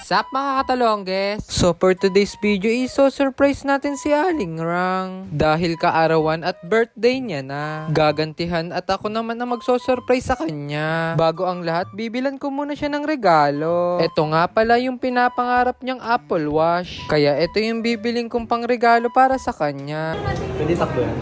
What's up mga katalongges? So for today's video surprise natin si Aling Rang. Dahil kaarawan at birthday niya na. Gagantihan at ako naman na magso-surprise sa kanya. Bago ang lahat, bibilan ko muna siya ng regalo. Ito nga pala yung pinapangarap niyang Apple Watch. Kaya ito yung bibiling kong pangregalo para sa kanya. Pwede takbo yan.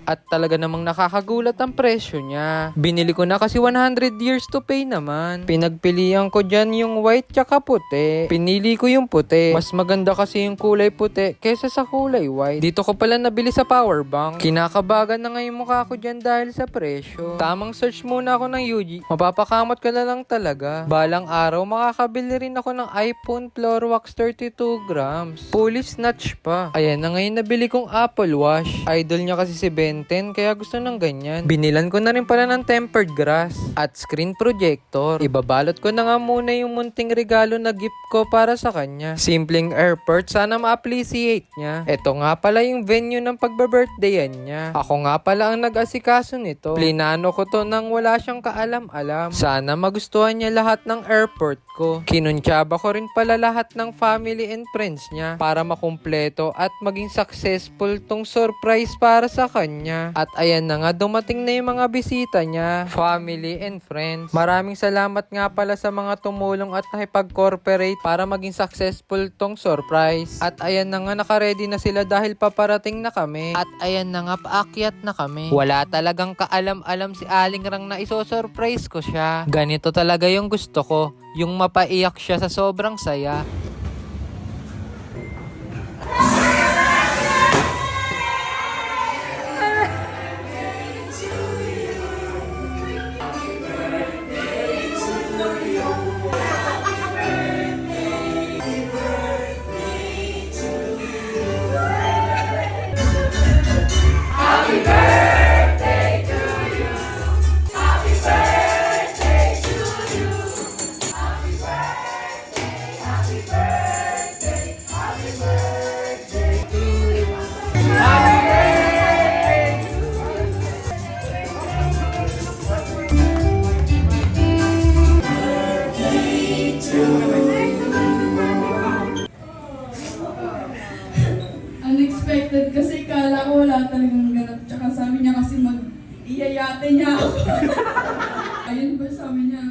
At talaga namang nakakagulat ang presyo niya. Binili ko na kasi 100 years to pay naman. Pinagpilian ko dyan yung white tsaka puti. Pinili ko yung puti. Mas maganda kasi yung kulay puti kesa sa kulay white. Dito ko pala nabili sa power bank. Kinakabagan na nga yung mukha ko dyan dahil sa presyo. Tamang search muna ako ng UG. Mapapakamot ka na lang talaga. Balang araw makakabili rin ako ng iPhone Floorwax 32 grams. Fully snatch pa. Ayan na ngayon nabili kong Apple Watch. Idol niya kasi si Ben 10 kaya gusto ng ganyan. Binilan ko na rin pala ng tempered glass at screen projector. Ibabalot ko na nga muna yung munting regalo na gift ko para sa kanya. Simpleng airport, sana ma-appreciate niya. Ito nga pala yung venue ng pagbe-birthdayan niya. Ako nga pala ang nag-asikaso nito. Plinano ko to nang wala siyang kaalam-alam. Sana magustuhan niya lahat ng airport ko. Kinuntsaba ko rin pala lahat ng family and friends niya para makumpleto at maging successful tong surprise para sa kanya. At ayan na nga, dumating na yung mga bisita niya, family and friends. Maraming salamat nga pala sa mga tumulong at nakipag-cooperate para maging successful tong surprise. At ayan na nga, nakaredy na sila dahil paparating na kami. At ayan na nga, paakyat na kami. Wala talagang kaalam-alam si Aling Rang na iso-surprise ko siya. Ganito talaga yung gusto ko, yung mapaiyak siya sa sobrang saya. Unexpected kasi kala ko wala talagang ganap. Tsaka sabi niya kasi mag-iyayate niya ako. Ayun ba sabi niya,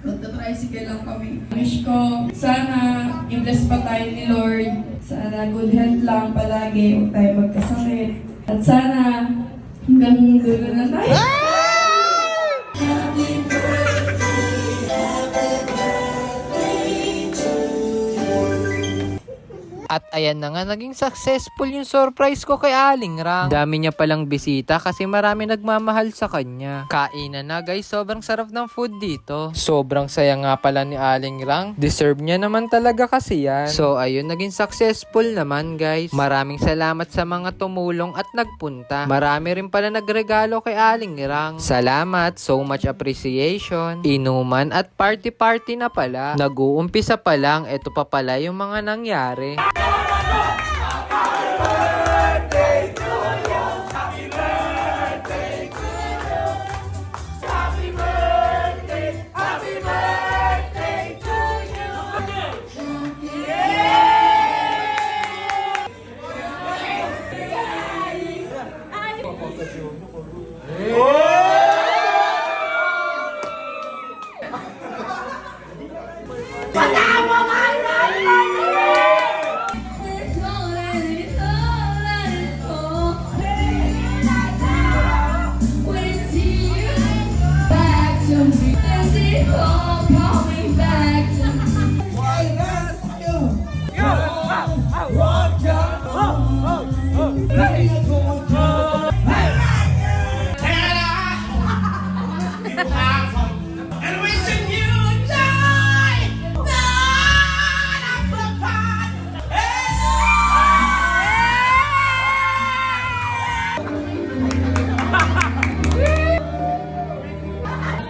magta-tricycle lang kami. Wish ko, sana i-bless pa tayo ni Lord. Sana good health lang palagi, huwag tayo magkasakit. At sana hanggang dulo na tayo. At ayan na nga, naging successful yung surprise ko kay Aling Rang. Dami niya palang bisita kasi marami nagmamahal sa kanya. Kainan na guys, sobrang sarap ng food dito. Sobrang saya nga pala ni Aling Rang. Deserve niya naman talaga kasi yan. So ayun, naging successful naman guys. Maraming salamat sa mga tumulong at nagpunta. Marami rin pala nagregalo kay Aling Rang. Salamat, so much appreciation. Inuman at party-party na pala. Nag-uumpisa pa lang, eto pa pala yung mga nangyari.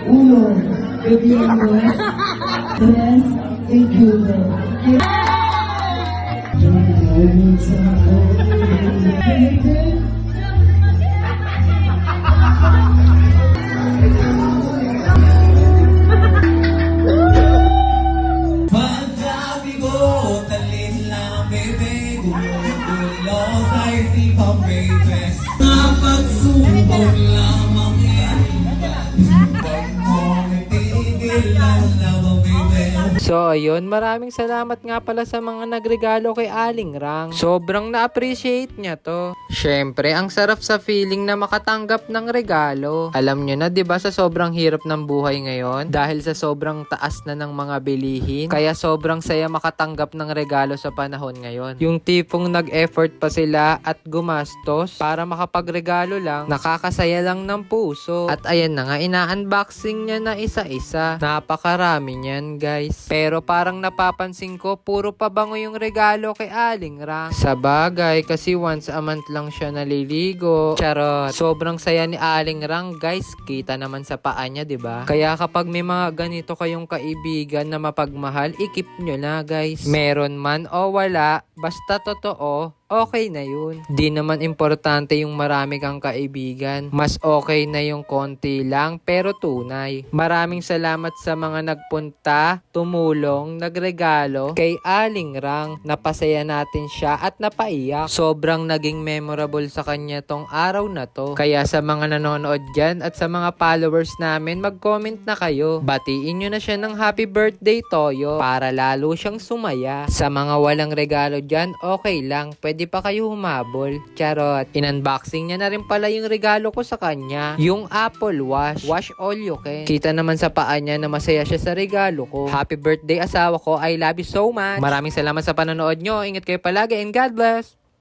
Uno, bebiendo, tres, enjudo. So ayun, maraming salamat nga pala sa mga nagregalo kay Aling Rang. Sobrang na-appreciate niya to. Syempre, ang sarap sa feeling na makatanggap ng regalo. Alam nyo na 'di ba sa sobrang hirap ng buhay ngayon, dahil sa sobrang taas na ng mga bilihin, kaya sobrang saya makatanggap ng regalo sa panahon ngayon. Yung tipong nag-effort pa sila at gumastos para makapagregalo lang, nakakasaya lang ng puso. At ayan na nga, ina-unboxing niya na isa-isa. Napakarami niyan, guys. Pero parang napapansin ko, puro pabango yung regalo kay Aling Rang. Sa bagay, kasi once a month lang siya naliligo. Charot. Sobrang saya ni Aling Rang, guys. Kita naman sa paa niya, 'di ba? Kaya kapag may mga ganito kayong kaibigan na mapagmahal, ikip nyo na, guys. Meron man o wala, basta totoo, okay na yun. Di naman importante yung marami kang kaibigan. Mas okay na yung konti lang pero tunay. Maraming salamat sa mga nagpunta, tumulong, nagregalo kay Aling Rang. Napasaya natin siya at napaiyak. Sobrang naging memorable sa kanya tong araw na to. Kaya sa mga nanonood dyan at sa mga followers namin, mag-comment na kayo. Batiin nyo na siya ng happy birthday, Toyo, para lalo siyang sumaya. Sa mga walang regalo dyan, okay lang. Pwede pa kayo humabol. Charot. In-unboxing niya na rin pala yung regalo ko sa kanya. Yung Apple Wash. Wash all you can. Kita naman sa paa niya na masaya siya sa regalo ko. Happy birthday asawa ko. I love you so much. Maraming salamat sa panonood nyo. Ingat kayo palagi and God bless.